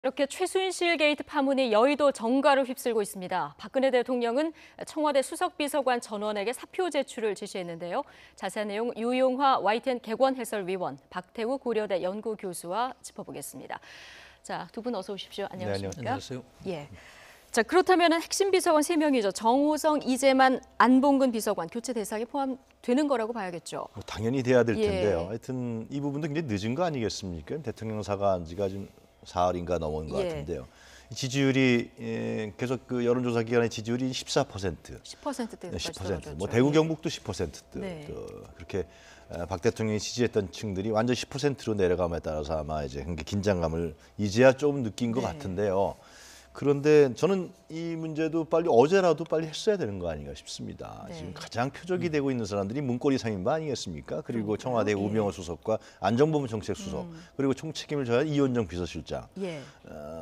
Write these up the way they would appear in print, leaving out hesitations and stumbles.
이렇게 최순실 게이트 파문이 여의도 정가를 휩쓸고 있습니다. 박근혜 대통령은 청와대 수석비서관 전원에게 사표 제출을 지시했는데요. 자세한 내용 유용화 YTN 객원 해설위원, 박태우 고려대 연구교수와 짚어보겠습니다. 자, 두 분 어서 오십시오. 안녕하십니까? 네, 안녕하세요. 예. 자, 그렇다면 핵심 비서관 3명이죠. 정호성, 이재만, 안봉근 비서관 교체 대상에 포함되는 거라고 봐야겠죠. 당연히 돼야 될 텐데요. 예. 하여튼 이 부분도 굉장히 늦은 거 아니겠습니까? 대통령 사과한 지가 지금 사흘인가 넘은 것 예. 같은데요. 지지율이 계속 그 여론조사 기관의 지지율이 14%, 10%대까지 10%. 뭐 대구 경북도 10%. 네. 그렇게 박 대통령이 지지했던 층들이 완전 10%로 내려감에 따라서 아마 이제 긴장감을 이제야 좀 느낀 것 네. 같은데요. 그런데 저는 이 문제도 빨리 어제라도 빨리 했어야 되는 거 아닌가 싶습니다. 네. 지금 가장 표적이 되고 있는 사람들이 문고리 3인방 아니겠습니까? 그리고 청와대 예. 우병우 수석과 안정범 정책수석 그리고 총책임을 져야 할 이원정 비서실장. 예.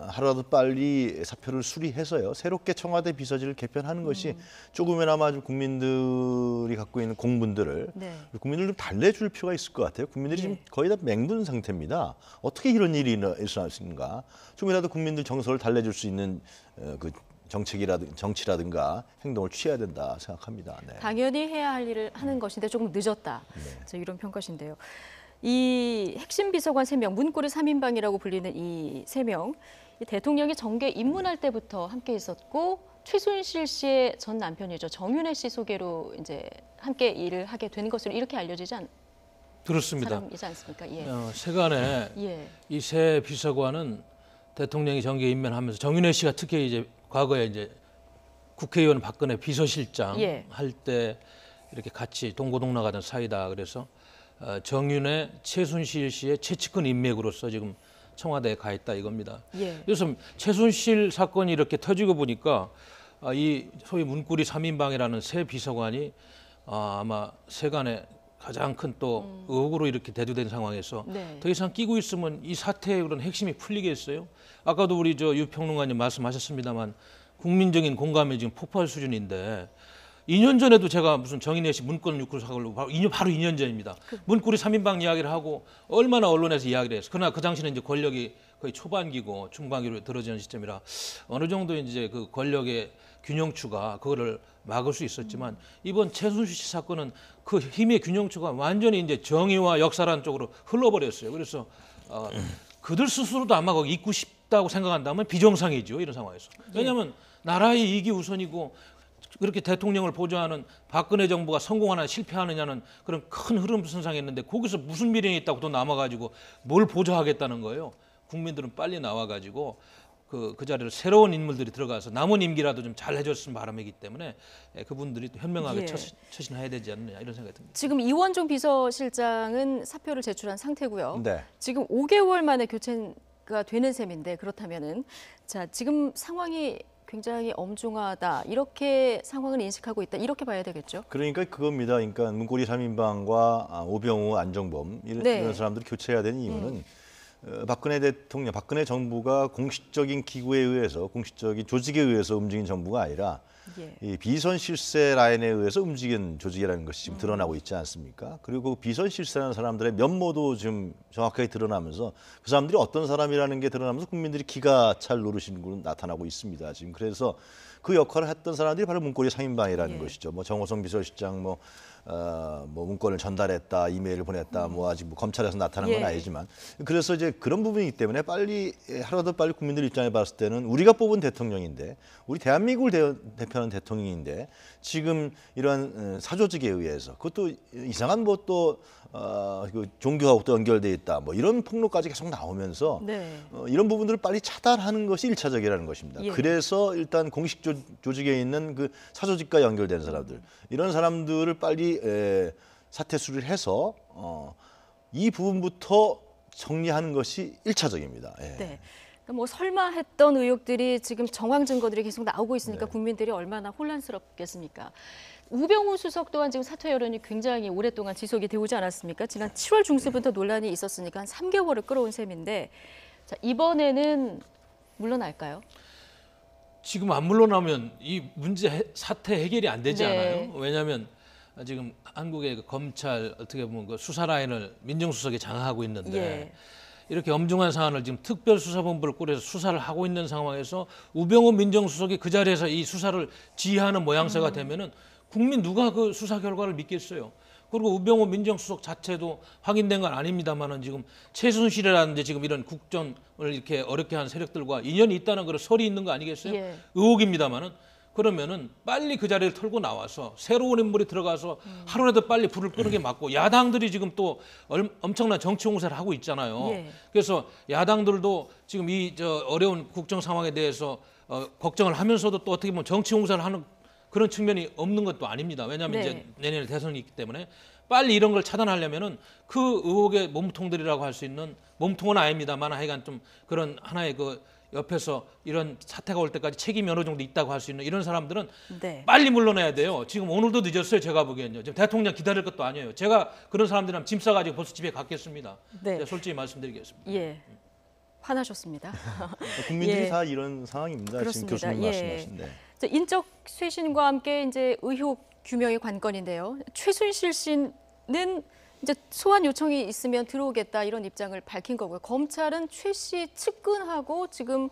하루라도 빨리 사표를 수리해서요. 새롭게 청와대 비서실을 개편하는 것이 조금이나마 좀 국민들이 갖고 있는 공분들을 네. 국민들 좀 달래줄 필요가 있을 것 같아요. 국민들이 지금 거의 다 맹분 상태입니다. 어떻게 이런 일이 일어났는가? 좀이라도 국민들 정서를 달래줄 수 있는 그 정치라든가 행동을 취해야 된다 생각합니다. 네. 당연히 해야 할 일을 하는 것인데 조금 늦었다. 자, 이런 평가신데요. 이 핵심 비서관 3명, 문고리 3인방이라고 불리는 이 3명, 이 대통령이 정계 입문할 때부터 함께 있었고 최순실 씨의 전 남편이죠. 정윤회 씨 소개로 이제 함께 일을 하게 된 것으로 이렇게 알려지지 그렇습니다. 사람이지 않습니까? 예. 세간에 예. 이 새 비서관은 대통령이 정계 임명하면서 정윤회 씨가 특히 이제 과거에 이제 국회의원 박근혜 비서실장 예. 할 때 이렇게 같이 동고동락하던 사이다. 그래서 정윤회, 최순실 씨의 최측근 인맥으로서 지금 청와대에 가 있다 이겁니다. 예. 그래서 최순실 사건이 이렇게 터지고 보니까 이 소위 문고리 3인방이라는 새 비서관이 아마 세간에 가장 큰 또 의혹으로 이렇게 대두된 상황에서 네. 더 이상 끼고 있으면 이 사태의 그런 핵심이 풀리겠어요? 아까도 우리 유 평론가님 말씀하셨습니다만 국민적인 공감이 지금 폭발 수준인데 2년 전에도 제가 무슨 정인혜 씨 문건 6구 사건으로 바로 2년 전입니다. 문고리 3인방 이야기를 하고 얼마나 언론에서 이야기를 했어. 그러나 그 당시는 이제 권력이 거의 초반기고 중반기로 들어지는 시점이라 어느 정도 이제 그 권력의 균형추가 그거를 막을 수 있었지만 이번 최순실 씨 사건은 그 힘의 균형추가 완전히 이제 정의와 역사라는 쪽으로 흘러버렸어요. 그래서 그들 스스로도 아마 거기 있고 싶다고 생각한다면 비정상이죠. 이런 상황에서. 왜냐하면 나라의 이익이 우선이고 그렇게 대통령을 보좌하는 박근혜 정부가 성공하나 실패하느냐는 그런 큰 흐름 선상했는데 거기서 무슨 미련이 있다고 또 남아가지고 뭘 보좌하겠다는 거예요. 국민들은 빨리 나와가지고 그 자리를 새로운 인물들이 들어가서 남은 임기라도 좀 잘 해줬으면 바람이기 때문에 그분들이 현명하게 예. 처신해야 되지 않느냐 이런 생각이 듭니다. 지금 이원종 비서실장은 사표를 제출한 상태고요. 네. 지금 5개월 만에 교체가 되는 셈인데 그렇다면은 자, 지금 상황이 굉장히 엄중하다. 이렇게 상황을 인식하고 있다. 이렇게 봐야 되겠죠. 그러니까 그겁니다. 그러니까 문고리 3인방과 오병우, 안정범 네. 이런 사람들이 교체해야 되는 이유는 박근혜 대통령, 박근혜 정부가 공식적인 기구에 의해서, 공식적인 조직에 의해서 움직인 정부가 아니라 예. 이 비선 실세 라인에 의해서 움직인 조직이라는 것이 지금 드러나고 있지 않습니까? 그리고 비선 실세라는 사람들의 면모도 지금 정확하게 드러나면서 그 사람들이 어떤 사람이라는 게 드러나면서 국민들이 기가 찰 노릇인 건 나타나고 있습니다. 지금 그래서 그 역할을 했던 사람들이 바로 문고리 3인방이라는 예. 것이죠. 뭐 정호성 비서실장 뭐 문건을 전달했다, 이메일을 보냈다, 뭐 아직 뭐 검찰에서 나타난 건 예. 아니지만 그래서 이제 그런 부분이기 때문에 빨리 하루라도 빨리 국민들 입장에 봤을 때는 우리가 뽑은 대통령인데 우리 대한민국을 대표하는 대통령인데 지금 이런 사조직에 의해서 그것도 이상한 뭐 또 그 종교하고 또 연결돼 있다, 뭐 이런 폭로까지 계속 나오면서 네. 이런 부분들을 빨리 차단하는 것이 일차적이라는 것입니다. 예. 그래서 일단 공식 조직에 있는 그 사조직과 연결된 사람들 이런 사람들을 빨리 사퇴 수리를 해서 이 부분부터 정리하는 것이 일차적입니다. 예. 네. 그러니까 뭐 설마 했던 의혹들이 지금 정황 증거들이 계속 나오고 있으니까 네. 국민들이 얼마나 혼란스럽겠습니까? 우병우 수석 또한 지금 사퇴 여론이 굉장히 오랫동안 지속이 되오지 않았습니까? 지난 7월 중순부터 논란이 있었으니까 한 3개월을 끌어온 셈인데 자, 이번에는 물러날까요? 지금 안 물러나면 이 문제 사태 해결이 안 되지 네. 않아요? 왜냐하면 지금 한국의 그 검찰 어떻게 보면 그 수사 라인을 민정수석이 장악하고 있는데 예. 이렇게 엄중한 사안을 지금 특별수사본부를 꾸려서 수사를 하고 있는 상황에서 우병우 민정수석이 그 자리에서 이 수사를 지휘하는 모양새가 되면은 국민 누가 그 수사 결과를 믿겠어요? 그리고 우병우 민정수석 자체도 확인된 건 아닙니다만은 지금 최순실이라든지 지금 이런 국정을 이렇게 어렵게 한 세력들과 인연이 있다는 그런 설이 있는 거 아니겠어요? 예. 의혹입니다만은 그러면은 빨리 그 자리를 털고 나와서 새로운 인물이 들어가서 하루라도 빨리 불을 끄는 게 맞고 야당들이 지금 또 엄청난 정치 공세를 하고 있잖아요. 예. 그래서 야당들도 지금 이 어려운 국정 상황에 대해서 걱정을 하면서도 또 어떻게 보면 정치 공세를 하는 그런 측면이 없는 것도 아닙니다. 왜냐하면 네. 이제 내년에 대선이 있기 때문에 빨리 이런 걸 차단하려면은 그 의혹의 몸통들이라고 할 수 있는 몸통은 아닙니다만 하여간 좀 그런 하나의 그 옆에서 이런 사태가 올 때까지 책임이 어느 정도 있다고 할 수 있는 이런 사람들은 네. 빨리 물러나야 돼요. 지금 오늘도 늦었어요. 제가 보기엔요. 지금 대통령 기다릴 것도 아니에요. 제가 그런 사람들이랑 짐 싸가지고 벌써 집에 갔겠습니다. 네. 제가 솔직히 말씀드리겠습니다. 예. 화나셨습니다. 국민들이 예. 다 이런 상황입니다. 그렇습니다. 지금 교수님 예. 말씀하신데. 자, 인적 쇄신과 함께 이제 의혹 규명의 관건인데요. 최순실 씨는 이제 소환 요청이 있으면 들어오겠다 이런 입장을 밝힌 거고요. 검찰은 최 씨 측근하고 지금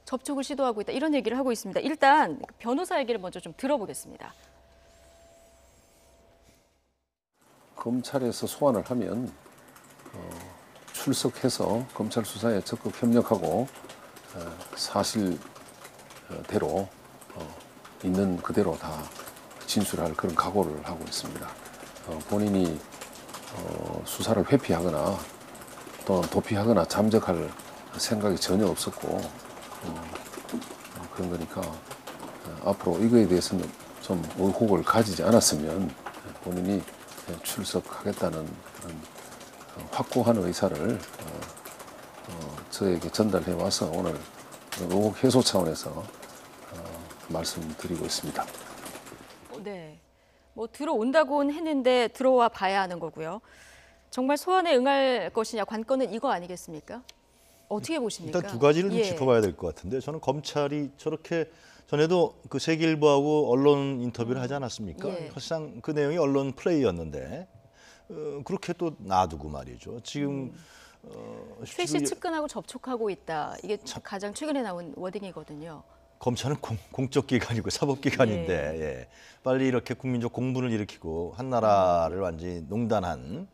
접촉을 시도하고 있다 이런 얘기를 하고 있습니다. 일단 변호사 얘기를 먼저 좀 들어보겠습니다. 검찰에서 소환을 하면 출석해서 검찰 수사에 적극 협력하고 사실대로 있는 그대로 다 진술할 그런 각오를 하고 있습니다. 본인이 수사를 회피하거나 또는 도피하거나 잠적할 생각이 전혀 없었고 그런 거니까 앞으로 이거에 대해서는 좀 의혹을 가지지 않았으면 본인이 출석하겠다는 그런 확고한 의사를 저에게 전달해 와서 오늘 의혹 해소 차원에서 말씀드리고 있습니다. 네. 뭐 들어온다고는 했는데 들어와 봐야 하는 거고요. 정말 소환에 응할 것이냐 관건은 이거 아니겠습니까? 어떻게 보십니까? 일단 두 가지를 좀 예. 짚어봐야 될 것 같은데 저는 검찰이 저렇게 전에도 그 세계일보하고 언론 인터뷰를 하지 않았습니까? 예. 사실상 그 내용이 언론 플레이였는데 그렇게 또 놔두고 말이죠. 지금 최 씨 측근하고 접촉하고 있다. 이게 가장 최근에 나온 워딩이거든요. 검찰은 공적 기관이고 사법 기관인데 예. 빨리 이렇게 국민적 공분을 일으키고 한 나라를 완전히 농단한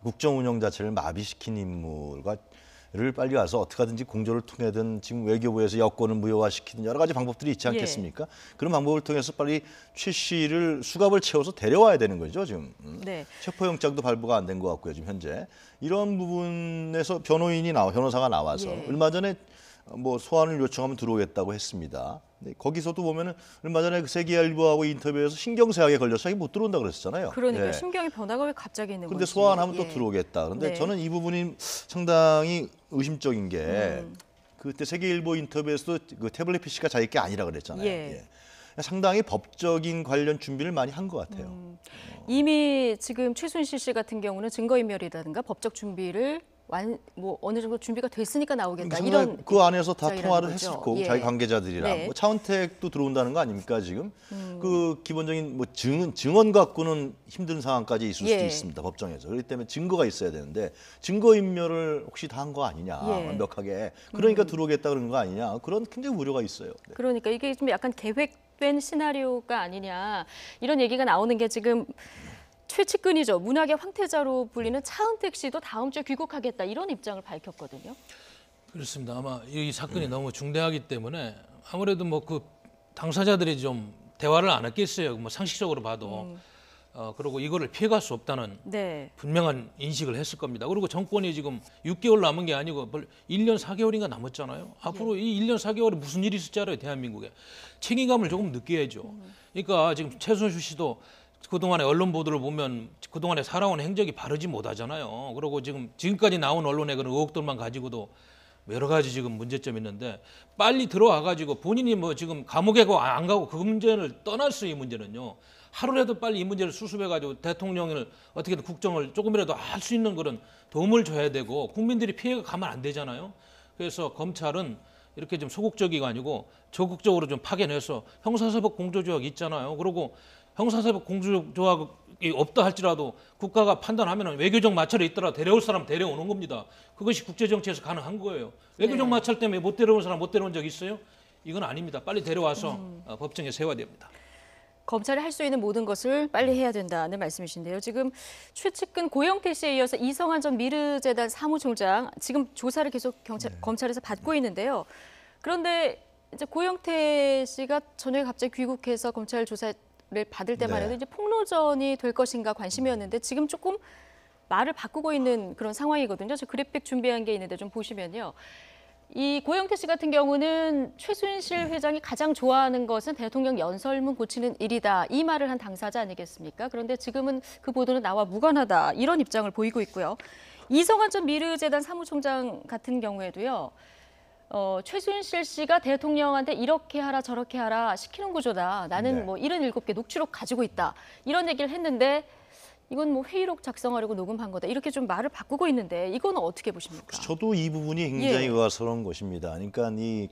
국정 운영 자체를 마비시킨 인물과를 빨리 와서 어떻게 하든지 공조를 통해든 지금 외교부에서 여권을 무효화시키는 여러 가지 방법들이 있지 않겠습니까? 그런 방법을 통해서 빨리 최 씨를 수갑을 채워서 데려와야 되는 거죠 지금. 네. 체포영장도 발부가 안 된 것 같고요 지금 현재. 이런 부분에서 변호사가 나와서 예. 얼마 전에 뭐 소환을 요청하면 들어오겠다고 했습니다. 근데 거기서도 보면은 얼마 전에 그 세계일보하고 인터뷰에서 신경쇠약에 걸려서 자기 못 들어온다 그랬었잖아요. 그러니까 예. 신경의 변화가 왜 갑자기 있는 그런데 건지. 소환하면 또 예. 들어오겠다. 그런데 네. 저는 이 부분이 상당히 의심적인 게 그때 세계일보 인터뷰에서도 그 태블릿 PC가 자기 게 아니라 그랬잖아요. 예. 상당히 법적인 관련 준비를 많이 한 것 같아요. 이미 지금 최순실 씨 같은 경우는 증거인멸이라든가 법적 준비를 뭐 어느 정도 준비가 됐으니까 나오겠다 이런 그 안에서 다 입장이라는 통화를 거죠. 했을 거고 예. 자기 관계자들이랑 네. 뭐 차은택도 들어온다는 거 아닙니까 지금? 그 기본적인 뭐 증언 갖고는 힘든 상황까지 있을 수도 예. 있습니다 법정에서. 그렇기 때문에 증거가 있어야 되는데 증거 인멸을 혹시 다 한 거 아니냐 예. 완벽하게. 그러니까 들어오겠다 그런 거 아니냐 그런 굉장히 우려가 있어요. 네. 그러니까 이게 좀 약간 계획된 시나리오가 아니냐 이런 얘기가 나오는 게 지금 최측근이죠. 문학의 황태자로 불리는 차은택 씨도 다음 주에 귀국하겠다 이런 입장을 밝혔거든요. 그렇습니다. 아마 이 사건이 너무 중대하기 때문에 아무래도 뭐 그 당사자들이 좀 대화를 안 했겠어요. 뭐 상식적으로 봐도. 그리고 이거를 피해갈 수 없다는 네. 분명한 인식을 했을 겁니다. 그리고 정권이 지금 6개월 남은 게 아니고 1년 4개월인가 남았잖아요. 앞으로 이 1년 4개월에 무슨 일이 있을지 알아요, 대한민국에. 책임감을 조금 느껴야죠. 그러니까 지금 최순실 씨도 그동안의 언론 보도를 보면 그동안에 살아온 행적이 바르지 못하잖아요. 그리고 지금까지 나온 언론의 그런 의혹들만 가지고도 여러 가지 지금 문제점이 있는데 빨리 들어와가지고 본인이 뭐 지금 감옥에 안 가고 그 문제를 떠날 수 있는 문제는요. 하루라도 빨리 이 문제를 수습해가지고 대통령을 어떻게든 국정을 조금이라도 할 수 있는 그런 도움을 줘야 되고 국민들이 피해가 가면 안 되잖아요. 그래서 검찰은 이렇게 좀 소극적이가 아니고 적극적으로 좀 파견해서 형사사법 공조조약 있잖아요. 그리고 형사사법 공조조약에 없다 할지라도 국가가 판단하면 외교적 마찰이 있더라 데려올 사람 데려오는 겁니다. 그것이 국제 정치에서 가능한 거예요. 외교적 네. 마찰 때문에 못 데려온 사람 못 데려온 적 있어요? 이건 아닙니다. 빨리 데려와서 법정에 세워야 됩니다. 검찰이 할 수 있는 모든 것을 빨리 해야 된다는 말씀이신데요. 지금 최측근 고영태 씨에 이어서 이성한 전 미르재단 사무총장 지금 조사를 계속 검찰에서 받고 있는데요. 그런데 이제 고영태 씨가 전에 갑자기 귀국해서 검찰 조사를 받을 때만 해도 이제 폭로전이 될 것인가 관심이었는데 지금 조금 말을 바꾸고 있는 그런 상황이거든요. 저 그래픽 준비한 게 있는데 좀 보시면요. 이 고영태 씨 같은 경우는 최순실 회장이 가장 좋아하는 것은 대통령 연설문 고치는 일이다. 이 말을 한 당사자 아니겠습니까? 그런데 지금은 그 보도는 나와 무관하다. 이런 입장을 보이고 있고요. 이성한 전 미르재단 사무총장 같은 경우에도요. 최순실 씨가 대통령한테 이렇게 하라 저렇게 하라 시키는 구조다. 나는 뭐 77개 녹취록 가지고 있다. 이런 얘기를 했는데 이건 뭐 회의록 작성하려고 녹음한 거다. 이렇게 좀 말을 바꾸고 있는데 이거는 어떻게 보십니까? 저도 이 부분이 굉장히 의아스러운 것입니다. 그러니까 이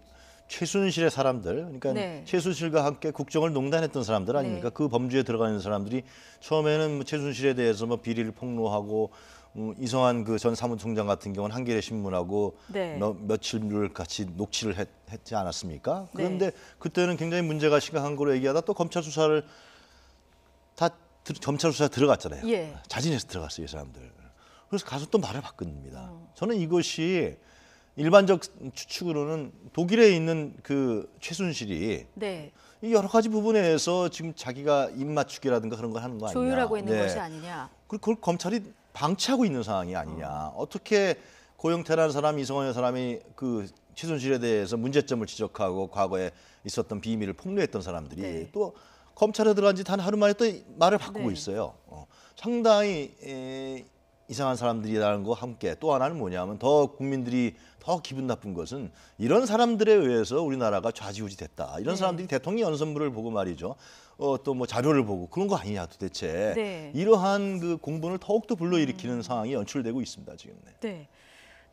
최순실의 사람들, 그러니까 최순실과 함께 국정을 농단했던 사람들 아닙니까? 그 범주에 들어가는 사람들이 처음에는 뭐 최순실에 대해서 뭐 비리를 폭로하고 이성한 그 전 사무총장 같은 경우는 한겨레 신문하고 며칠을 같이 녹취를 했지 않았습니까? 그런데 그때는 굉장히 문제가 심각한 거로 얘기하다 또 검찰 수사를 검찰 수사에 들어갔잖아요. 자진해서 들어갔어요, 이 사람들. 그래서 가서 또 말을 바꿉니다. 저는 이것이 일반적 추측으로는 독일에 있는 그 최순실이 이 여러 가지 부분에서 지금 자기가 입맞추기라든가 그런 걸 하는 거 아니냐. 조율하고 있는 것이 아니냐. 그걸 검찰이 방치하고 있는 상황이 아니냐. 어떻게 고영태라는 사람, 이성환이라는 사람이 그 최순실에 대해서 문제점을 지적하고 과거에 있었던 비밀을 폭로했던 사람들이 또 검찰에 들어간 지 단 하루 만에 또 말을 바꾸고 있어요. 상당히 이상한 사람들이라는 거 함께 또 하나는 뭐냐면 더 국민들이 더 기분 나쁜 것은 이런 사람들에 의해서 우리나라가 좌지우지됐다. 이런 사람들이 대통령 연설문을 보고 말이죠. 또 뭐 자료를 보고 그런 거 아니냐 도대체. 이러한 그 공분을 더욱더 불러일으키는 상황이 연출되고 있습니다. 지금. 근데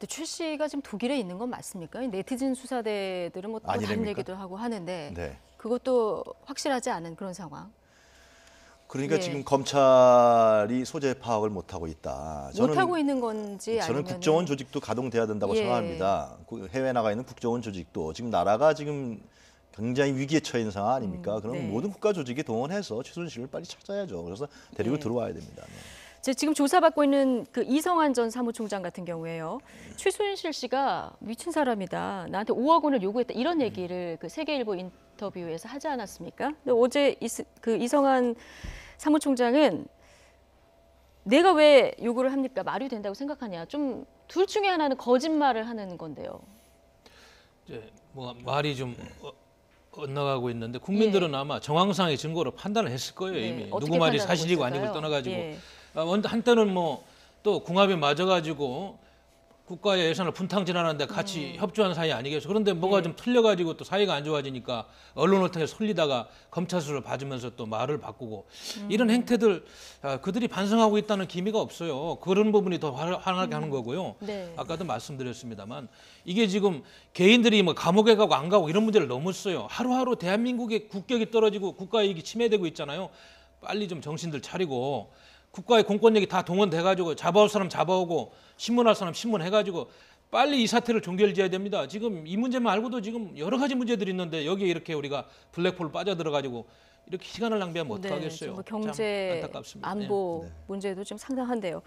최 씨가 지금 독일에 있는 건 맞습니까? 네티즌 수사대들은 뭐 다른 얘기도 하고 하는데 그것도 확실하지 않은 그런 상황. 그러니까 지금 검찰이 소재 파악을 못하고 있다. 못하고 있는 건지 저는 아니면은 국정원 조직도 가동돼야 된다고 생각합니다. 해외 나가 있는 국정원 조직도 지금 나라가 지금 굉장히 위기에 처해 있는 상황 아닙니까? 그럼 모든 국가 조직이 동원해서 최순실을 빨리 찾아야죠. 그래서 데리고 들어와야 됩니다. 지금 조사받고 있는 그 이성한 전 사무총장 같은 경우에요. 최순실 씨가 미친 사람이다. 나한테 5억 원을 요구했다. 이런 얘기를 그 세계일보 인터뷰에서 하지 않았습니까? 근데 어제 그 이성한 사무총장은 내가 왜 요구를 합니까? 말이 된다고 생각하냐. 좀 둘 중에 하나는 거짓말을 하는 건데요. 이제 뭐 말이 좀 엇나가고 있는데 국민들은 아마 정황상의 증거로 판단을 했을 거예요. 이미 누구 말이 사실이고 아니고를 떠나가지고 한때는 뭐 또 궁합이 맞아가지고 국가의 예산을 분탕질하는데 같이 협조한 사이 아니겠어요. 그런데 뭐가 좀 틀려가지고 또 사이가 안 좋아지니까 언론을 통해 솔리다가 검찰 수사를 봐주면서 또 말을 바꾸고 이런 행태들 그들이 반성하고 있다는 기미가 없어요. 그런 부분이 더 화나게 하는 거고요. 아까도 말씀드렸습니다만 이게 지금 개인들이 뭐 감옥에 가고 안 가고 이런 문제를 넘었어요. 하루하루 대한민국의 국격이 떨어지고 국가 이익이 침해되고 있잖아요. 빨리 좀 정신들 차리고 국가의 공권력이 다 동원돼가지고 잡아올 사람 잡아오고 신문할 사람 신문해가지고 빨리 이 사태를 종결지어야 됩니다. 지금 이 문제 말고도 지금 여러 가지 문제들이 있는데 여기에 이렇게 우리가 블랙홀 빠져들어가지고 이렇게 시간을 낭비하면 어떡하겠어요. 뭐 경제, 안타깝습니다. 안보 문제도 좀 상당한데요.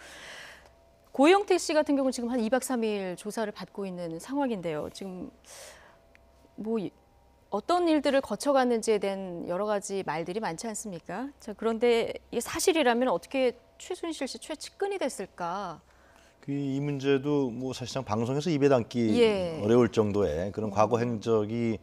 고영태 씨 같은 경우는 지금 한 2박 3일 조사를 받고 있는 상황인데요. 지금 뭐 어떤 일들을 거쳐갔는지에 대한 여러 가지 말들이 많지 않습니까? 자, 그런데 이게 사실이라면 어떻게 최순실 씨 최측근이 됐을까? 이 문제도 뭐 사실상 방송에서 입에 담기 어려울 정도의 그런 과거 행적이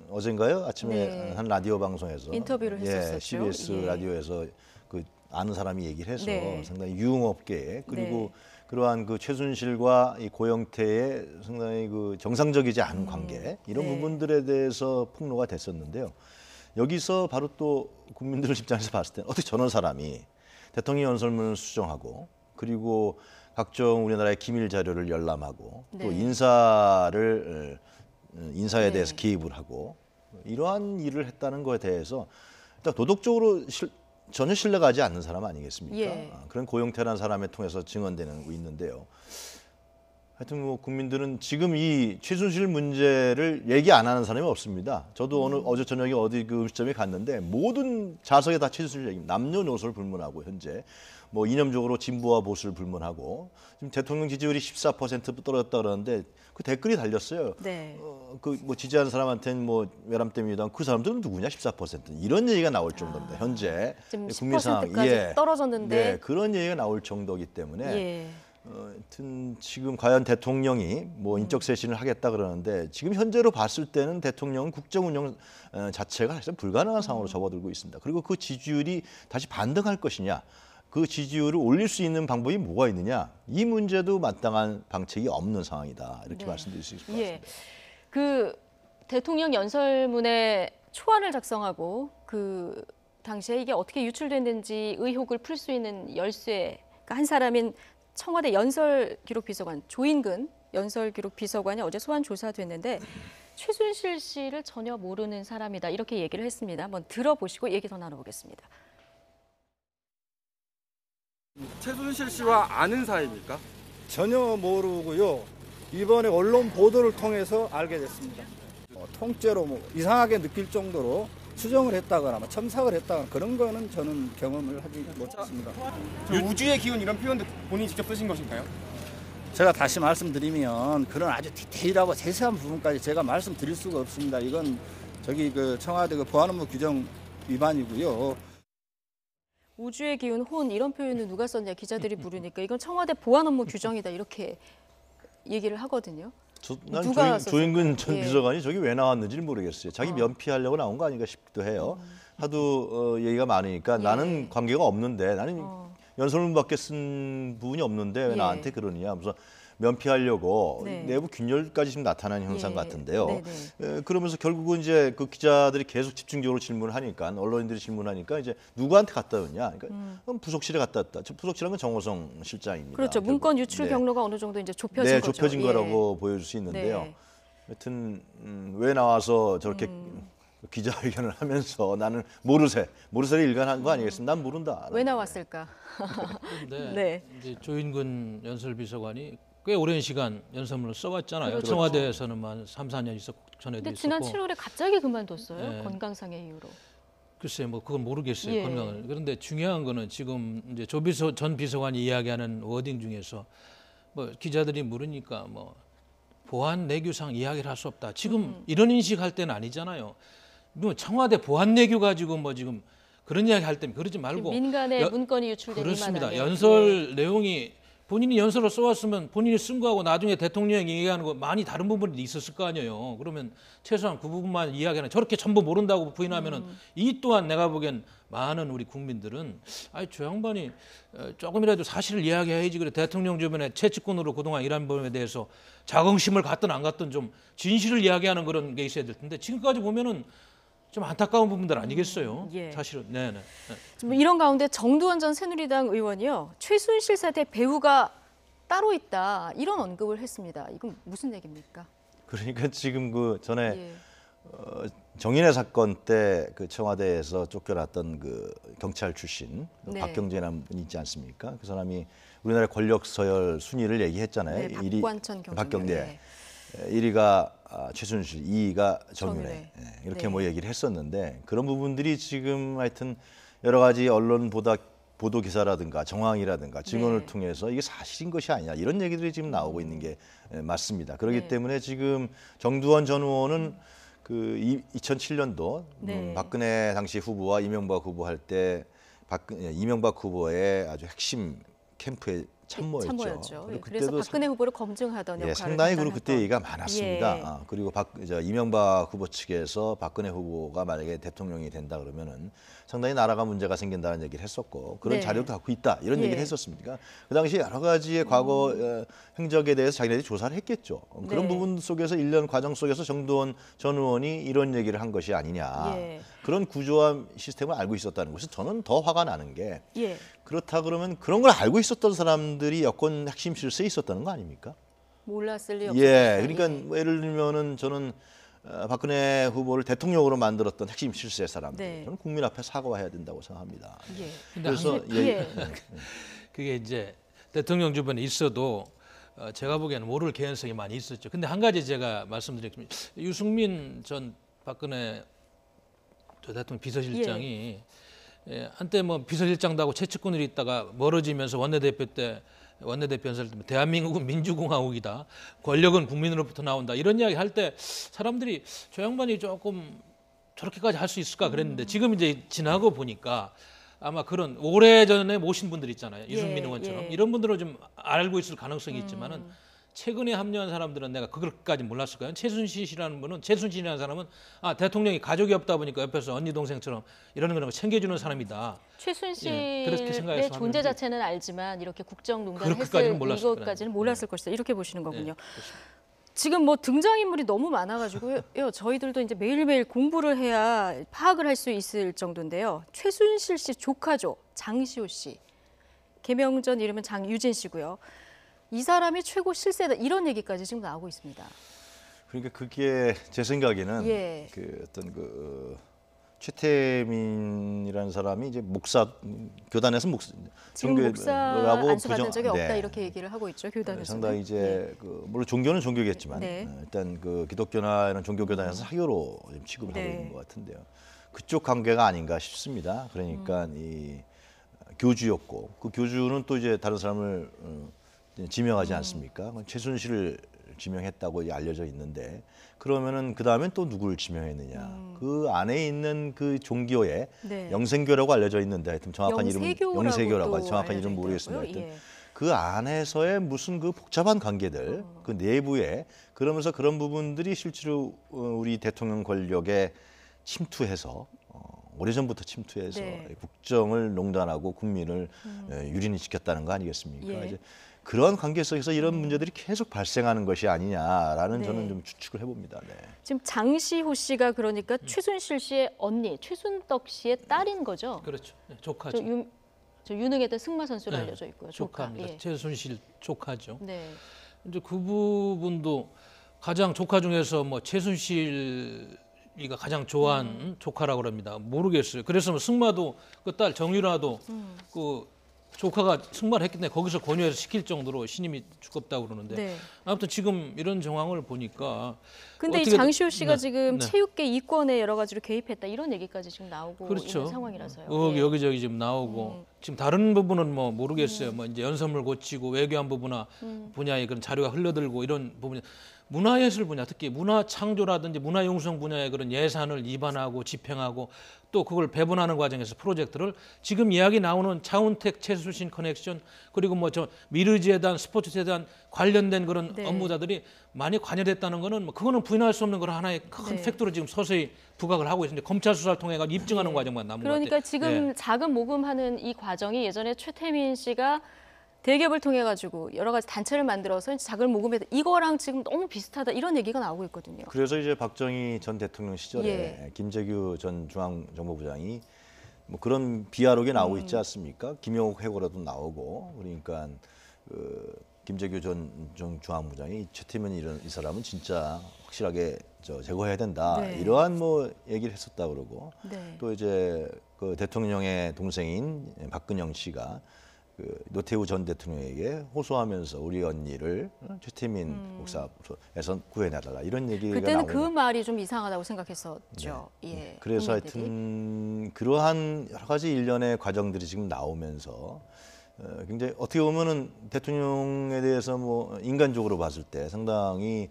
어젠가요? 아침에 한 라디오 방송에서 인터뷰를 했었었죠. CBS 라디오에서 그 아는 사람이 얘기를 해서 상당히 유흥업계 그리고 그러한 그 최순실과 이 고영태의 상당히 그 정상적이지 않은 관계 이런 부분들에 대해서 폭로가 됐었는데요. 여기서 바로 또 국민들 입장에서 봤을 때 어떻게 저런 사람이 대통령 연설문을 수정하고 그리고 각종 우리나라의 기밀 자료를 열람하고 또 인사에 대해서 개입을 하고 이러한 일을 했다는 것에 대해서 일단 도덕적으로 전혀 신뢰가지 않는 사람 아니겠습니까? 예. 그런 고용태라는 사람을 통해서 증언되는 거 있는데요. 하여튼 뭐 국민들은 지금 이 최순실 문제를 얘기 안 하는 사람이 없습니다. 저도 어제 저녁에 어디 그 음식점에 갔는데 모든 좌석에 다 최순실 얘기, 남녀노소를 불문하고 현재 뭐 이념적으로 진보와 보수를 불문하고 지금 대통령 지지율이 14% 떨어졌다 그러는데 그 댓글이 달렸어요. 네. 그 뭐 지지하는 사람한테는 뭐 외람됨이다. 그 사람들은 누구냐 14% 이런 얘기가 나올 정도입니다. 현재 지금 국민 상황 10%까지 떨어졌는데 네, 그런 얘기가 나올 정도이기 때문에 예. 하여튼 지금 과연 대통령이 뭐 인적 쇄신을 하겠다 그러는데 지금 현재로 봤을 때는 대통령은 국정 운영 자체가 사실 불가능한 상황으로 접어들고 있습니다. 그리고 그 지지율이 다시 반등할 것이냐, 그 지지율을 올릴 수 있는 방법이 뭐가 있느냐, 이 문제도 마땅한 방책이 없는 상황이다. 이렇게 말씀드릴 수 있을 것 같습니다. 예. 그 대통령 연설문에 초안을 작성하고 그 당시에 이게 어떻게 유출됐는지 의혹을 풀 수 있는 열쇠, 그러니까 한 사람인 청와대 연설기록비서관 조인근 연설기록비서관이 어제 소환 조사됐는데 최순실 씨를 전혀 모르는 사람이다 이렇게 얘기를 했습니다. 한번 들어보시고 얘기 더 나눠보겠습니다. 최순실 씨와 아는 사이입니까? 전혀 모르고요. 이번에 언론 보도를 통해서 알게 됐습니다. 통째로 뭐 이상하게 느낄 정도로 수정을 했다거나 뭐 첨삭을 했다거나 그런 거는 저는 경험을 하지 못했습니다. 우주의 기운 이런 표현도 본인이 직접 쓰신 것인가요? 제가 다시 말씀드리면 그런 아주 디테일하고 세세한 부분까지 제가 말씀드릴 수가 없습니다. 이건 저기 그 청와대 그 보안업무 규정 위반이고요. 우주의 기운 혼 이런 표현은 누가 썼냐 기자들이 물으니까 이건 청와대 보안 업무 규정이다 이렇게 얘기를 하거든요. 난 누가 조인근 전 예. 비서관이 저기 왜 나왔는지를 모르겠어요. 자기 면피하려고 나온 거 아닌가 싶기도 해요. 하도 얘기가 많으니까 예. 나는 관계가 없는데 나는 연설문밖에 쓴 부분이 없는데 왜 예. 나한테 그러느냐. 무슨 면피하려고 네. 내부 균열까지 지금 나타나는 현상 예. 같은데요. 네네. 그러면서 결국은 이제 그 기자들이 계속 집중적으로 질문을 하니까 언론인들이 질문하니까 이제 누구한테 갖다 줬냐. 그러니까 그럼 부속실에 갖다 줬다. 부속실은 건 정호성 실장입니다. 그렇죠. 결국. 문건 유출 네. 경로가 어느 정도 이제 좁혀진 네, 거죠. 좁혀진 예. 거라고 보여줄 수 있는데요. 네. 하여튼 왜 나와서 저렇게 기자회견을 하면서 나는 모르쇠를 일관한 거 아니겠습니까? 난 모른다. 왜 나왔을까? 그런데 네. 이제 조인근 연설비서관이 꽤 오랜 시간 연설문을 써왔잖아요. 그렇죠. 청와대에서는 한 3, 4년 있었고 전에도 근데 있었고. 지난 7월에 갑자기 그만뒀어요. 네. 건강상의 이유로. 글쎄 뭐 그건 모르겠어요. 예. 건강을. 그런데 중요한 거는 지금 이제 전 비서관이 이야기하는 워딩 중에서 뭐 기자들이 물으니까 뭐 보안 내규상 이야기를 할 수 없다. 지금 이런 인식할 때는 아니잖아요. 뭐 청와대 보안 내규 가지고 뭐 지금 그런 이야기 할 때는 그러지 말고 민간의 문건이 유출되기 그렇습니다. 마당에. 연설 내용이 본인이 연설을 써왔으면 본인이 쓴 거하고 나중에 대통령이 얘기하는 거 많이 다른 부분이 있었을 거 아니에요. 그러면 최소한 그 부분만 이야기하는 저렇게 전부 모른다고 부인하면은 이 또한 내가 보기엔 많은 우리 국민들은 아이 저 양반이 조금이라도 사실을 이야기해야지 그래 대통령 주변에 채찍꾼으로 그동안 일한 부분에 대해서 자긍심을 갖든 안 갖든 좀 진실을 이야기하는 그런 게 있어야 될 텐데 지금까지 보면은 좀 안타까운 부분들 아니겠어요? 예. 사실은. 네네. 뭐 이런 가운데 정두원 전 새누리당 의원이요. 최순실 사태 배후가 따로 있다. 이런 언급을 했습니다. 이건 무슨 얘기입니까? 그러니까 지금 그 전에 예. 정인의 사건 때 그 청와대에서 쫓겨났던 그 경찰 출신 네. 박경재라는 분이 있지 않습니까? 그 사람이 우리나라 권력 서열 순위를 얘기했잖아요. 네, 박관천 경찰. 박경재. 1위가 최순실, 2위가 정윤회 정윤회. 이렇게 네. 뭐 얘기를 했었는데 그런 부분들이 지금 하여튼 여러 가지 언론 보도 기사라든가 정황이라든가 증언을 네. 통해서 이게 사실인 것이 아니냐 이런 얘기들이 지금 나오고 있는 게 맞습니다. 그렇기 네. 때문에 지금 정두원 전 의원은 그 2007년도 네. 박근혜 당시 후보와 이명박 후보 할 때 이명박 후보의 아주 핵심 캠프에 참모였죠. 예, 그리고 그래서 그때도 박근혜 후보를 검증하던 역할을 상당히 그리고 그때 담당했던. 얘기가 많았습니다. 예. 그리고 이명박 후보 측에서 박근혜 후보가 만약에 대통령이 된다 그러면은 상당히 나라가 문제가 생긴다는 얘기를 했었고 그런 네. 자료도 갖고 있다 이런 예. 얘기를 했었습니다. 그 당시 여러 가지의 과거 행적에 대해서 자기네들이 조사를 했겠죠. 그런 네. 부분 속에서 일련 과정 속에서 정두원 전 의원이 이런 얘기를 한 것이 아니냐. 예. 그런 구조와 시스템을 알고 있었다는 것은 저는 더 화가 나는 게 예. 그렇다 그러면 그런 걸 알고 있었던 사람들이 여권 핵심 실세에 있었다는 거 아닙니까? 몰랐을 리 없죠. 예, 그러니까 뭐 예를 들면은 저는 박근혜 후보를 대통령으로 만들었던 핵심 실세 사람들, 네. 저는 국민 앞에 사과해야 된다고 생각합니다. 예. 그래서 예. 그게 이제 대통령 주변에 있어도 제가 보기에는 모를 개연성이 많이 있었죠. 근데 한 가지 제가 말씀드리겠습니다. 유승민 전 박근혜 저 대통령 비서실장이 한때 뭐 비서실장도 하고 최측근으로 있다가 멀어지면서 원내대표 연설 때 대한민국은 민주공화국이다. 권력은 국민으로부터 나온다. 이런 이야기 할 때 사람들이 저 양반이 조금 저렇게까지 할 수 있을까 그랬는데 지금 이제 지나고 보니까 아마 그런 오래전에 모신 분들 있잖아요. 유승민 의원처럼. 예. 이런 분들은 좀 알고 있을 가능성이 있지만은 최근에 합류한 사람들은 내가 그것까지 몰랐을 거예요. 최순실이라는 사람은 대통령이 가족이 없다 보니까 옆에서 언니 동생처럼 이러는 거는 챙겨주는 사람이다. 최순실의 그렇게 생각해서 존재 하는지. 자체는 알지만 이렇게 국정농단을 그렇게까지는 했을 몰랐을 네. 이것까지는 몰랐을 것이다. 이렇게 보시는 거군요. 그렇습니다. 지금 뭐 등장인물이 너무 많아가지고요. 저희들도 이제 매일매일 공부를 해야 파악을 할 수 있을 정도인데요. 최순실 씨 조카죠. 장시호 씨. 개명 전 이름은 장유진 씨고요. 이 사람이 최고 실세다. 이런 얘기까지 지금 나오고 있습니다. 그러니까 그게 제 생각에는 예. 그 어떤 그 최태민이라는 사람이 이제 교단에서 지금 목사 안수받은 적이 없다 네. 이렇게 얘기를 하고 있죠. 교단에서. 상당히 이제 그 물론 종교는 종교겠지만 네. 일단 그 기독교나 이런 종교 교단에서 사교로 지금 취급을 네. 하고 있는 것 같은데요. 그쪽 관계가 아닌가 싶습니다. 그러니까 이 교주였고 그 교주는 또 이제 다른 사람을 지명하지 않습니까? 최순실을 지명했다고 알려져 있는데 그러면은 그 다음엔 또 누구를 지명했느냐? 그 안에 있는 그 종교에 네. 영생교라고 알려져 있는데 하여튼 정확한 이름 영세교라고 영세교라고 또 정확한 알려져 이름 모르겠습니다. 있더라고요. 하여튼 예. 그 안에서의 무슨 그 복잡한 관계들, 그 내부에 그러면서 그런 부분들이 실제로 우리 대통령 권력에 침투해서 오래전부터 침투해서 네. 국정을 농단하고 국민을 유린히 지켰다는 거 아니겠습니까? 예. 이제 그런 관계 속에서 이런 문제들이 계속 발생하는 것이 아니냐라는 네. 저는 좀 추측을 해봅니다. 네. 지금 장시호 씨가 그러니까 최순실 씨의 언니, 최순덕 씨의 딸인 거죠. 그렇죠. 네, 조카죠. 저 유능했던 승마 선수로 네, 알려져 있고요. 조카. 조카입니다. 예. 최순실 조카죠. 네. 이제 그 부분도 가장 조카 중에서 뭐 최순실이가 가장 좋아하는 조카라고 합니다. 모르겠어요. 그래서 뭐 승마도 그 딸 정유라도 그 조카가 승마를 했기 때문에 거기서 권유해서 시킬 정도로 신임이 두껍다고 그러는데 네. 아무튼 지금 이런 정황을 보니까 근데 이 어떻게- 장시호 씨가 네, 지금 네. 체육계 이권에 여러 가지로 개입했다 이런 얘기까지 지금 나오고 그렇죠. 있는 상황이라서요. 의혹이 예. 여기저기 지금 나오고 지금 다른 부분은 뭐 모르겠어요. 뭐 이제 연설문 고치고 외교안보 분야의 그런 자료가 흘러들고 이런 부분이 문화예술 분야, 특히 문화 창조라든지 문화 융성 분야의 그런 예산을 입안하고 집행하고 또 그걸 배분하는 과정에서 프로젝트를 지금 이야기 나오는 차은택 최순실 커넥션 그리고 뭐 저 미르재단 스포츠재단 관련된 그런 네. 업무자들이 많이 관여됐다는 거는 뭐 그거는 부인할 수 없는 그런 하나의 큰 네. 팩트로 지금 서서히 부각을 하고 있는데 검찰 수사를 통해 가지고 입증하는 과정만 남은 것 그러니까 같아요. 지금 예. 자금 모금하는 이 과정이 예전에 최태민 씨가 대기업을 통해 가지고 여러 가지 단체를 만들어서 자금을 모금했다. 이거랑 지금 너무 비슷하다 이런 얘기가 나오고 있거든요. 그래서 이제 박정희 전 대통령 시절에 예. 김재규 전 중앙정보부장이 뭐 그런 비하록이 나오고 있지 않습니까? 김영옥 해고라도 나오고 그러니까 김재규 전 중앙부장이 최태민 이 사람은 진짜 확실하게 제거해야 된다. 네. 이러한 뭐 얘기를 했었다 그러고 네. 또 이제 그 대통령의 동생인 박근영 씨가 그 노태우 전 대통령에게 호소하면서 우리 언니를 최태민 목사에서 구해내달라 이런 얘기가 그때는 나오는 그 말이 좀 이상하다고 생각했었죠. 예. 그래서 국민들이. 하여튼 그러한 여러 가지 일련의 과정들이 지금 나오면서 굉장히 어떻게 보면은 대통령에 대해서 뭐 인간적으로 봤을 때 상당히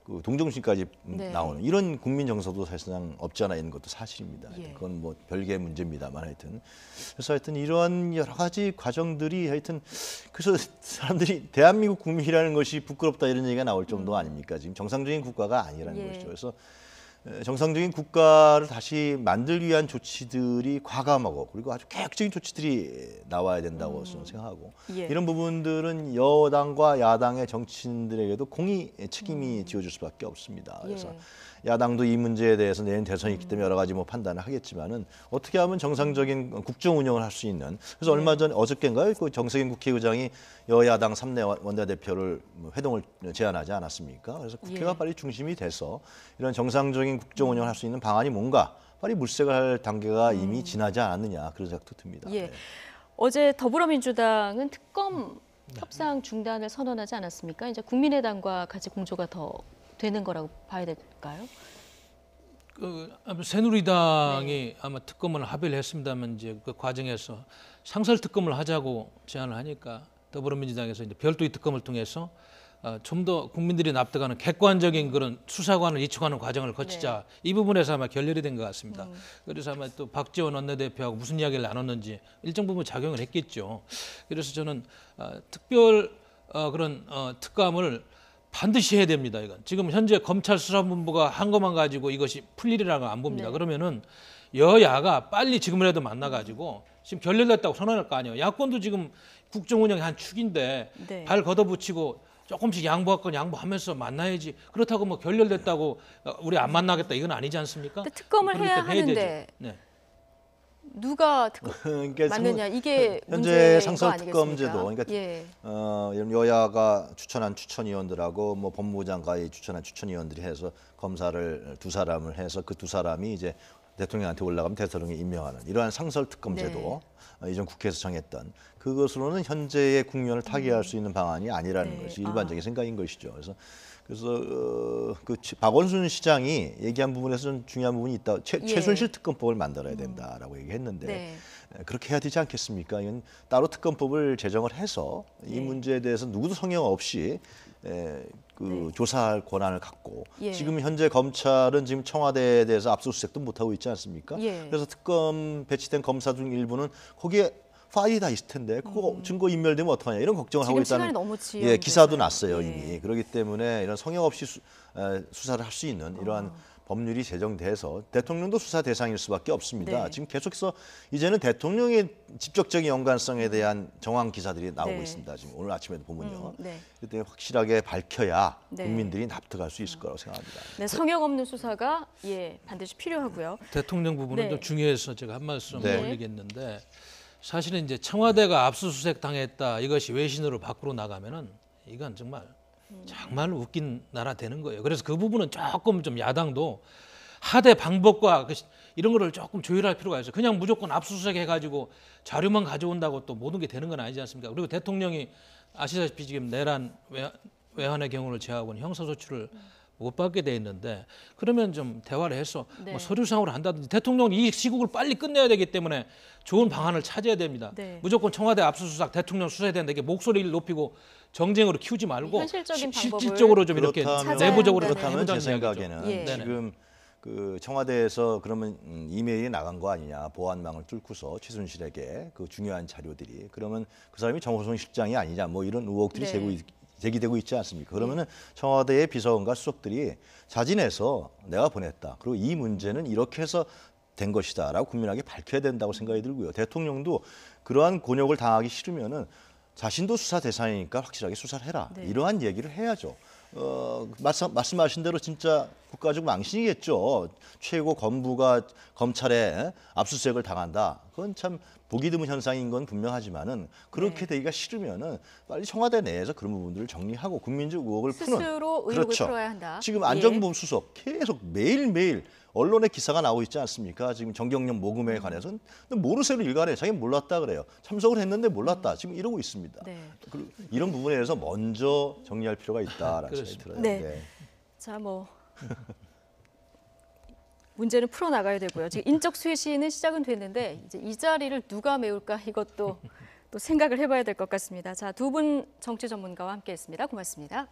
그 동정심까지 네. 나오는 이런 국민 정서도 사실상 없지 않아 있는 것도 사실입니다. 예. 그건 뭐 별개의 문제입니다만 하여튼 그래서 하여튼 이러한 여러 가지 과정들이 하여튼 그래서 사람들이 대한민국 국민이라는 것이 부끄럽다 이런 얘기가 나올 정도 아닙니까? 지금 정상적인 국가가 아니라는 예. 것이죠. 그래서 정상적인 국가를 다시 만들기 위한 조치들이 과감하고 그리고 아주 계획적인 조치들이 나와야 된다고 저는 생각하고 예. 이런 부분들은 여당과 야당의 정치인들에게도 공히 책임이 지어질 수밖에 없습니다. 그래서 야당도 이 문제에 대해서 내년 대선이 있기 때문에 여러 가지 뭐 판단을 하겠지만은 어떻게 하면 정상적인 국정 운영을 할 수 있는 그래서 얼마 전 어저께인가요? 그 정세균 국회의장이 여야당 3대 원내대표를 회동을 제안하지 않았습니까? 그래서 국회가 빨리 중심이 돼서 이런 정상적인 국정 운영을 할 수 있는 방안이 뭔가 빨리 물색을 할 단계가 이미 지나지 않았느냐 그런 생각도 듭니다. 예. 네. 어제 더불어민주당은 특검 협상 중단을 선언하지 않았습니까? 이제 국민의당과 같이 공조가 더 되는 거라고 봐야 될까요? 아마 새누리당이 아마 특검을 합의를 했습니다만 이제 그 과정에서 상설 특검을 하자고 제안을 하니까 더불어민주당에서 이제 별도의 특검을 통해서 좀 더 국민들이 납득하는 객관적인 그런 수사관을 이축하는 과정을 거치자 이 부분에서 아마 결렬이 된 것 같습니다. 그래서 아마 또 박지원 원내대표하고 무슨 이야기를 나눴는지 일정 부분 작용을 했겠죠. 그래서 저는 특별 그런 특감을 반드시 해야 됩니다. 이건 지금 현재 검찰 수사본부가 한 것만 가지고 이것이 풀리리라고 안 봅니다. 그러면은 여야가 빨리 지금이라도 만나가지고 지금 결렬됐다고 선언할 거 아니에요. 야권도 지금 국정 운영의 한 축인데 발 걷어붙이고 조금씩 양보할 건 양보하면서 만나야지. 그렇다고 뭐 결렬됐다고 우리 안 만나겠다 이건 아니지 않습니까? 근데 특검을 그러니까 해야 하는데 되죠. 네. 누가 특검 그러니까 맞느냐 이게 현재 문제인 거 상설 아니겠습니까? 특검제도 그러니까 예. 여야가 추천한 추천위원들하고 뭐 법무부 장관이 추천한 추천위원들이 해서 검사를 두 사람을 해서 그 두 사람이 이제 대통령한테 올라가면 대통령이 임명하는 이러한 상설 특검제도 이전 국회에서 정했던 그것으로는 현재의 국면을 타개할 수 있는 방안이 아니라는 것이 일반적인 생각인 것이죠. 그래서 그 박원순 시장이 얘기한 부분에서 좀 중요한 부분이 있다. 최순실 특검법을 만들어야 된다라고 얘기했는데 그렇게 해야 되지 않겠습니까? 이건 따로 특검법을 제정을 해서 이 문제에 대해서 누구도 성형 없이 조사할 권한을 갖고 지금 현재 검찰은 지금 청와대에 대해서 압수수색도 못하고 있지 않습니까? 그래서 특검 배치된 검사 중 일부는 거기에 파일이 다 있을 텐데 그거 증거 인멸되면 어떡하냐 이런 걱정을 하고 있다는 기사도 났어요 이미. 그렇기 때문에 이런 성역 없이 수사를 할 수 있는 이러한 법률이 제정돼서 대통령도 수사 대상일 수밖에 없습니다. 지금 계속해서 이제는 대통령의 직접적인 연관성에 대한 정황 기사들이 나오고 있습니다. 지금 오늘 아침에도 보면요. 그때 확실하게 밝혀야 국민들이 납득할 수 있을 거라고 생각합니다. 네, 성역 없는 수사가 반드시 필요하고요. 대통령 부분은 좀 중요해서 제가 한 말씀 올리겠는데 사실은 이제 청와대가 압수수색 당했다 이것이 외신으로 밖으로 나가면은 이건 정말 웃긴 나라 되는 거예요. 그래서 그 부분은 조금 좀 야당도 하대 방법과 이런 거를 조금 조율할 필요가 있어요. 그냥 무조건 압수수색 해가지고 자료만 가져온다고 또 모든 게 되는 건 아니지 않습니까? 그리고 대통령이 아시다시피 지금 내란 외환의 경우를 제외하고는 형사소추를 못 받게 돼 있는데 그러면 좀 대화를 해서 뭐 서류상으로 한다든지 대통령은 이 시국을 빨리 끝내야 되기 때문에 좋은 방안을 찾아야 됩니다. 무조건 청와대 압수수색 대통령 수사해야 된다 이게 목소리를 높이고 정쟁으로 키우지 말고 현실적인 방법을 실질적으로 좀 이렇게 내부적으로 그렇다면 제 해보자는 생각에는 지금 그 청와대에서 그러면 이메일이 나간 거 아니냐 보안망을 뚫고서 최순실에게 그 중요한 자료들이 그러면 그 사람이 정호성 실장이 아니냐 뭐 이런 의혹들이 제기되고 있지 않습니까? 그러면은 청와대의 비서관과 수석들이 자진해서 내가 보냈다. 그리고 이 문제는 이렇게 해서 된 것이다라고 국민에게 밝혀야 된다고 생각이 들고요. 대통령도 그러한 곤욕을 당하기 싫으면은 자신도 수사 대상이니까 확실하게 수사를 해라. 이러한 얘기를 해야죠. 말씀하신 대로 진짜 국가적 망신이겠죠. 최고 검부가 검찰에 압수수색을 당한다. 그건 참 보기 드문 현상인 건 분명하지만은 그렇게 되기가 싫으면은 빨리 청와대 내에서 그런 부분들을 정리하고 국민적 의혹을 푸는 스스로 의혹을 풀어야 한다. 지금 안전보험 수석 계속 매일매일 언론에 기사가 나오고 있지 않습니까? 지금 정경련 모금에 관해서는 모르쇠로 일관해 자기는 몰랐다 그래요. 참석을 했는데 몰랐다. 지금 이러고 있습니다. 이런 부분에 대해서 먼저 정리할 필요가 있다라는 생각이 들어요. 자, 뭐 문제는 풀어나가야 되고요. 지금 인적 쇄신은 시작은 됐는데 이제 이 자리를 누가 메울까 이것도 또 생각을 해봐야 될 것 같습니다. 자, 두 분 정치 전문가와 함께했습니다. 고맙습니다.